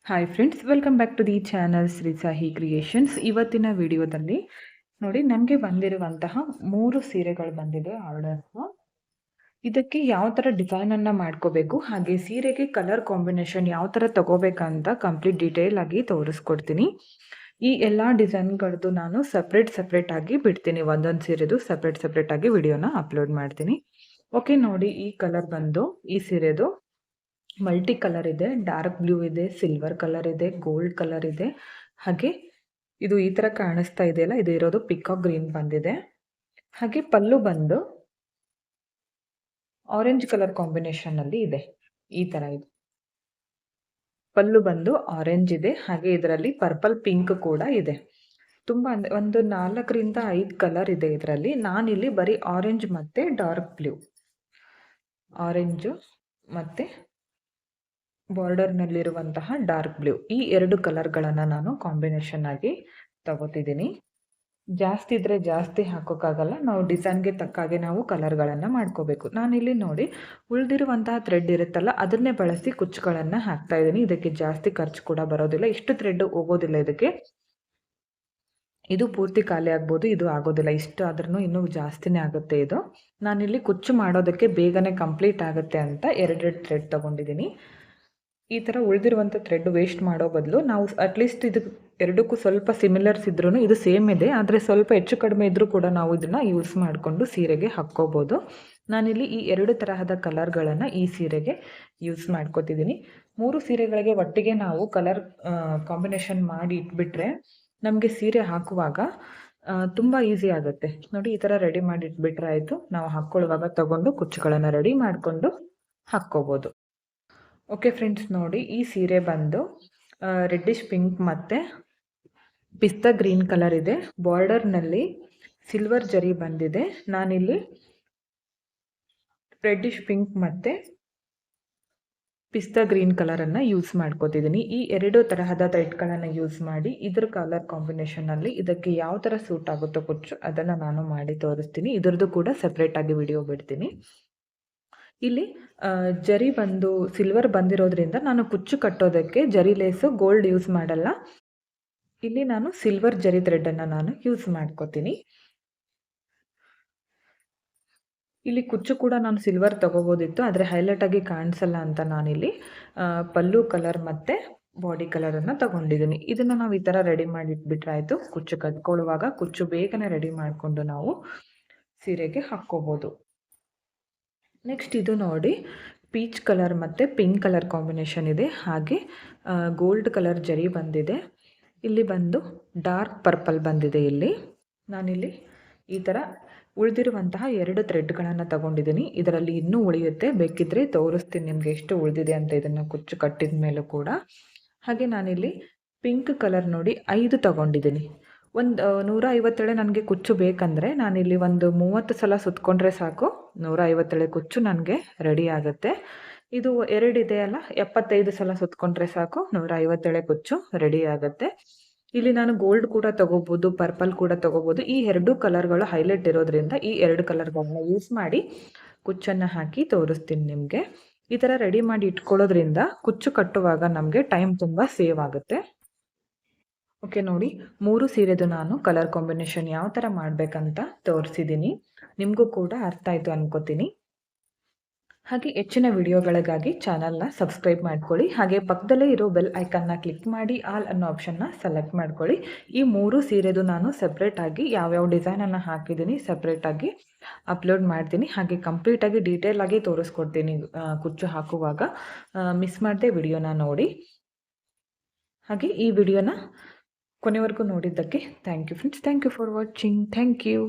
Hi friends, welcome back to the channel Shri Sahi creations. ಇವತ್ತಿನ ವಿಡಿಯೋದಲ್ಲಿ ನೋಡಿ ನನಗೆ ಬಂದಿರುವಂತಹ 3 ಸೀರೆಗಳು ಬಂದಿದೆ ಆರ್ಡರ್. ಇದಕ್ಕೆ ಯಾವ ಥರ ಡಿಸೈನನ್ನು ಮಾಡ್ಕೋಬೇಕು, ಹಾಗೆ ಸೀರೆಗೆ ಕಲರ್ ಕಾಂಬಿನೇಷನ್ ಯಾವ ಥರ ತಗೋಬೇಕಂತ ಕಂಪ್ಲೀಟ್ ಡೀಟೇಲ್ ಆಗಿ ತೋರಿಸ್ಕೊಡ್ತೀನಿ. ಈ ಎಲ್ಲ ಡಿಸೈನ್ಗಳದ್ದು ನಾನು ಸಪ್ರೇಟ್ ಆಗಿ ಬಿಡ್ತೀನಿ. ಒಂದೊಂದು ಸೀರೆದು ಸಪ್ರೇಟ್ ಆಗಿ ವಿಡಿಯೋನ ಅಪ್ಲೋಡ್ ಮಾಡ್ತೀನಿ. ಓಕೆ, ನೋಡಿ ಈ ಕಲರ್ ಬಂದು ಈ ಸೀರೆದು ಮಲ್ಟಿ ಕಲರ್ ಇದೆ, ಡಾರ್ಕ್ ಬ್ಲೂ ಇದೆ, ಸಿಲ್ವರ್ ಕಲರ್ ಇದೆ, ಗೋಲ್ಡ್ ಕಲರ್ ಇದೆ. ಹಾಗೆ ಇದು ಈ ಥರ ಕಾಣಿಸ್ತಾ ಇದೆಯಲ್ಲ, ಇದು ಇರೋದು ಪಿಕಾಕ್ ಗ್ರೀನ್ ಬಂದಿದೆ. ಹಾಗೆ ಪಲ್ಲು ಬಂದು ಆರೆಂಜ್ ಕಲರ್ ಕಾಂಬಿನೇಷನ್ ಅಲ್ಲಿ ಇದೆ. ಈ ತರ ಇದೆ ಪಲ್ಲು ಬಂದು ಆರೆಂಜ್ ಇದೆ. ಹಾಗೆ ಇದರಲ್ಲಿ ಪರ್ಪಲ್ ಪಿಂಕ್ ಕೂಡ ಇದೆ. ತುಂಬಾ ಒಂದು 4ರಿಂದ 5 ಕಲರ್ ಇದೆ ಇದರಲ್ಲಿ. ನಾನಿಲ್ಲಿ ಬರೀ ಆರೆಂಜ್ ಮತ್ತೆ ಡಾರ್ಕ್ ಬ್ಲೂ, ಆರೆಂಜ್ ಮತ್ತೆ ಬಾರ್ಡರ್ನಲ್ಲಿರುವಂತಹ ಡಾರ್ಕ್ ಬ್ಲೂ, ಈ 2 ಕಲರ್ಗಳನ್ನು ನಾನು ಕಾಂಬಿನೇಷನ್ ಆಗಿ ತಗೋತಿದ್ದೀನಿ. ಜಾಸ್ತಿ ಇದ್ರೆ ಜಾಸ್ತಿ ಹಾಕೋಕ್ಕಾಗಲ್ಲ, ನಾವು ಡಿಸೈನ್ಗೆ ತಕ್ಕಾಗೆ ನಾವು ಕಲರ್ಗಳನ್ನು ಮಾಡ್ಕೋಬೇಕು. ನಾನಿಲ್ಲಿ ನೋಡಿ ಉಳಿದಿರುವಂತಹ ಥ್ರೆಡ್ ಇರುತ್ತಲ್ಲ, ಅದನ್ನೇ ಬಳಸಿ ಕುಚ್ಚುಗಳನ್ನು ಹಾಕ್ತಾ ಇದ್ದೀನಿ. ಇದಕ್ಕೆ ಜಾಸ್ತಿ ಖರ್ಚು ಕೂಡ ಬರೋದಿಲ್ಲ, ಇಷ್ಟು ಥ್ರೆಡ್ ಹೋಗೋದಿಲ್ಲ ಇದಕ್ಕೆ. ಇದು ಪೂರ್ತಿ ಖಾಲಿ ಆಗ್ಬೋದು, ಇದು ಆಗೋದಿಲ್ಲ. ಇಷ್ಟು ಆದ್ರೂ ಇನ್ನೂ ಜಾಸ್ತಿನೇ ಆಗುತ್ತೆ ಇದು. ನಾನಿಲ್ಲಿ ಕುಚ್ಚು ಮಾಡೋದಕ್ಕೆ ಬೇಗನೆ ಕಂಪ್ಲೀಟ್ ಆಗುತ್ತೆ ಅಂತ 2 ಥ್ರೆಡ್ ತಗೊಂಡಿದ್ದೀನಿ. ಈ ಥರ ಉಳಿದಿರುವಂಥ ಥ್ರೆಡ್ ವೇಸ್ಟ್ ಮಾಡೋ ಬದಲು ನಾವು ಅಟ್ಲೀಸ್ಟ್ ಇದು ಎರಡಕ್ಕೂ ಸ್ವಲ್ಪ ಸಿಮಿಲರ್ಸ್ ಇದ್ರೂ, ಇದು ಸೇಮ್ ಇದೆ ಆದರೆ ಸ್ವಲ್ಪ ಹೆಚ್ಚು ಕಡಿಮೆ ಇದ್ದರೂ ಕೂಡ ನಾವು ಇದನ್ನು ಯೂಸ್ ಮಾಡಿಕೊಂಡು ಸೀರೆಗೆ ಹಾಕ್ಕೋಬೋದು. ನಾನಿಲ್ಲಿ ಈ 2 ತರಹದ ಕಲರ್ಗಳನ್ನು ಈ ಸೀರೆಗೆ ಯೂಸ್ ಮಾಡ್ಕೋತಿದ್ದೀನಿ. 3 ಸೀರೆಗಳಿಗೆ ಒಟ್ಟಿಗೆ ನಾವು ಕಲರ್ ಕಾಂಬಿನೇಷನ್ ಮಾಡಿ ಇಟ್ಬಿಟ್ರೆ ನಮಗೆ ಸೀರೆ ಹಾಕುವಾಗ ತುಂಬ ಈಸಿ ಆಗುತ್ತೆ. ನೋಡಿ, ಈ ಥರ ರೆಡಿ ಮಾಡಿ ಇಟ್ಬಿಟ್ರೆ ಆಯಿತು. ನಾವು ಹಾಕ್ಕೊಳ್ಳುವಾಗ ತಗೊಂಡು ಕುಚ್ಚುಗಳನ್ನು ರೆಡಿ ಮಾಡಿಕೊಂಡು ಹಾಕ್ಕೋಬೋದು. ಓಕೆ ಫ್ರೆಂಡ್ಸ್, ನೋಡಿ ಈ ಸೀರೆ ಬಂದು ರೆಡ್ಡಿಶ್ ಪಿಂಕ್ ಮತ್ತು ಪಿಸ್ತಾ ಗ್ರೀನ್ ಕಲರ್ ಇದೆ. ಬಾರ್ಡರ್ನಲ್ಲಿ ಸಿಲ್ವರ್ ಜರಿ ಬಂದಿದೆ. ನಾನಿಲ್ಲಿ ರೆಡ್ಡಿಶ್ ಪಿಂಕ್ ಮತ್ತು ಪಿಸ್ತಾ ಗ್ರೀನ್ ಕಲರನ್ನು ಯೂಸ್ ಮಾಡ್ಕೋತಿದ್ದೀನಿ. ಈ 2 ತರಹದ ಥ್ರೆಡ್ಗಳನ್ನು ಯೂಸ್ ಮಾಡಿ ಇದರ ಕಲರ್ ಕಾಂಬಿನೇಷನಲ್ಲಿ ಇದಕ್ಕೆ ಯಾವ ಥರ ಸೂಟ್ ಆಗುತ್ತೋ ಕುಚ್ಚು, ಅದನ್ನು ನಾನು ಮಾಡಿ ತೋರಿಸ್ತೀನಿ. ಇದರದ್ದು ಕೂಡ ಸಪ್ರೇಟಾಗಿ ವಿಡಿಯೋ ಬಿಡ್ತೀನಿ. ಇಲ್ಲಿ ಜರಿ ಬಂದು ಸಿಲ್ವರ್ ಬಂದಿರೋದ್ರಿಂದ ನಾನು ಕುಚ್ಚು ಕಟ್ಟೋದಕ್ಕೆ ಜರಿ ಲೇಸು ಗೋಲ್ಡ್ ಯೂಸ್ ಮಾಡಲ್ಲ. ಇಲ್ಲಿ ನಾನು ಸಿಲ್ವರ್ ಜರಿ ಥ್ರೆಡನ್ನು ನಾನು ಯೂಸ್ ಮಾಡ್ಕೋತೀನಿ. ಇಲ್ಲಿ ಕುಚ್ಚು ಕೂಡ ನಾನು ಸಿಲ್ವರ್ ತಗೋಬೋದಿತ್ತು, ಆದರೆ ಹೈಲೈಟ್ ಆಗಿ ಕಾಣಿಸಲ್ಲ ಅಂತ ನಾನಿಲ್ಲಿ ಪಲ್ಲು ಕಲರ್ ಮತ್ತು ಬಾಡಿ ಕಲರನ್ನು ತಗೊಂಡಿದ್ದೀನಿ. ಇದನ್ನು ನಾವು ಈ ಥರ ರೆಡಿ ಮಾಡಿ ಇಟ್ಬಿಟ್ರೆ ಆಯಿತು. ಕುಚ್ಚು ಕಟ್ಕೊಳ್ಳುವಾಗ ಕುಚ್ಚು ಬೇಗನೆ ರೆಡಿ ಮಾಡಿಕೊಂಡು ನಾವು ಸೀರೆಗೆ ಹಾಕ್ಕೋಬೋದು. ನೆಕ್ಸ್ಟ್ ಇದು ನೋಡಿ ಪೀಚ್ ಕಲರ್ ಮತ್ತು ಪಿಂಕ್ ಕಲರ್ ಕಾಂಬಿನೇಷನ್ ಇದೆ. ಹಾಗೆ ಗೋಲ್ಡ್ ಕಲರ್ ಜರಿ ಬಂದಿದೆ. ಇಲ್ಲಿ ಬಂದು ಡಾರ್ಕ್ ಪರ್ಪಲ್ ಬಂದಿದೆ. ಇಲ್ಲಿ ನಾನಿಲ್ಲಿ ಈ ಥರ ಉಳಿದಿರುವಂತಹ 2 ಥ್ರೆಡ್ಗಳನ್ನು ತಗೊಂಡಿದ್ದೀನಿ. ಇದರಲ್ಲಿ ಇನ್ನೂ ಉಳಿಯುತ್ತೆ, ಬೇಕಿದ್ರೆ ತೋರಿಸ್ತೀನಿ ನಿಮಗೆ ಎಷ್ಟು ಉಳಿದಿದೆ ಅಂತ ಇದನ್ನು ಕುಚ್ಚು ಕಟ್ಟಿದ ಮೇಲೂ ಕೂಡ. ಹಾಗೆ ನಾನಿಲ್ಲಿ ಪಿಂಕ್ ಕಲರ್ ನೋಡಿ 5 ತಗೊಂಡಿದ್ದೀನಿ. ಒಂದು 150 ನನಗೆ ಕುಚ್ಚು ಬೇಕಂದರೆ ನಾನಿಲ್ಲಿ ಒಂದು 30 ಸಲ ಸುತ್ತಕೊಂಡ್ರೆ ಸಾಕು, 150 ಕುಚ್ಚು ನನಗೆ ರೆಡಿ ಆಗುತ್ತೆ. ಇದು 2 ಇದೆಯಲ್ಲ, 75 ಸಲ ಸುತ್ತಕೊಂಡ್ರೆ ಸಾಕು, 150 ಕುಚ್ಚು ರೆಡಿ ಆಗುತ್ತೆ. ಇಲ್ಲಿ ನಾನು ಗೋಲ್ಡ್ ಕೂಡ ತಗೋಬೋದು, ಪರ್ಪಲ್ ಕೂಡ ತಗೋಬೋದು. ಈ 2 ಕಲರ್ಗಳು ಹೈಲೈಟ್ ಇರೋದ್ರಿಂದ ಈ 2 ಕಲರ್ಗಳನ್ನ ಯೂಸ್ ಮಾಡಿ ಕುಚ್ಚನ್ನು ಹಾಕಿ ತೋರಿಸ್ತೀನಿ ನಿಮಗೆ. ಈ ಥರ ರೆಡಿ ಮಾಡಿ ಇಟ್ಕೊಳ್ಳೋದ್ರಿಂದ ಕುಚ್ಚು ಕಟ್ಟುವಾಗ ನಮಗೆ ಟೈಮ್ ತುಂಬ ಸೇವ್ ಆಗುತ್ತೆ. ಓಕೆ, ನೋಡಿ 3 ಸೀರೆದು ನಾನು ಕಲರ್ ಕಾಂಬಿನೇಷನ್ ಯಾವ ಥರ ಮಾಡಬೇಕಂತ ತೋರಿಸಿದ್ದೀನಿ. ನಿಮಗೂ ಕೂಡ ಅರ್ಥ ಆಯಿತು ಅನ್ಕೋತೀನಿ. ಹಾಗೆ ಹೆಚ್ಚಿನ ವಿಡಿಯೋಗಳಿಗಾಗಿ ಚಾನಲ್ನ ಸಬ್ಸ್ಕ್ರೈಬ್ ಮಾಡ್ಕೊಳ್ಳಿ. ಹಾಗೆ ಪಕ್ಕದಲ್ಲೇ ಇರೋ ಬೆಲ್ ಐಕನ್ನ ಕ್ಲಿಕ್ ಮಾಡಿ ಆಲ್ ಅನ್ನೋ ಆಪ್ಷನ್ನ ಸೆಲೆಕ್ಟ್ ಮಾಡ್ಕೊಳ್ಳಿ. ಈ 3 ಸೀರೆದು ನಾನು ಸಪ್ರೇಟಾಗಿ ಯಾವ್ಯಾವ ಡಿಸೈನನ್ನು ಹಾಕಿದ್ದೀನಿ ಸಪ್ರೇಟಾಗಿ ಅಪ್ಲೋಡ್ ಮಾಡ್ತೀನಿ. ಹಾಗೆ ಕಂಪ್ಲೀಟಾಗಿ ಡೀಟೇಲ್ ಆಗಿ ತೋರಿಸ್ಕೊಡ್ತೀನಿ ಕುಚ್ಚು ಹಾಕುವಾಗ. ಮಿಸ್ ಮಾಡದೆ ವಿಡಿಯೋನ ನೋಡಿ. ಹಾಗೆ ಈ ವಿಡಿಯೋನ ಕೊನೆವರೆಗೂ ನೋಡಿದ್ದಕ್ಕೆ thank you friends. Thank you for watching. Thank you.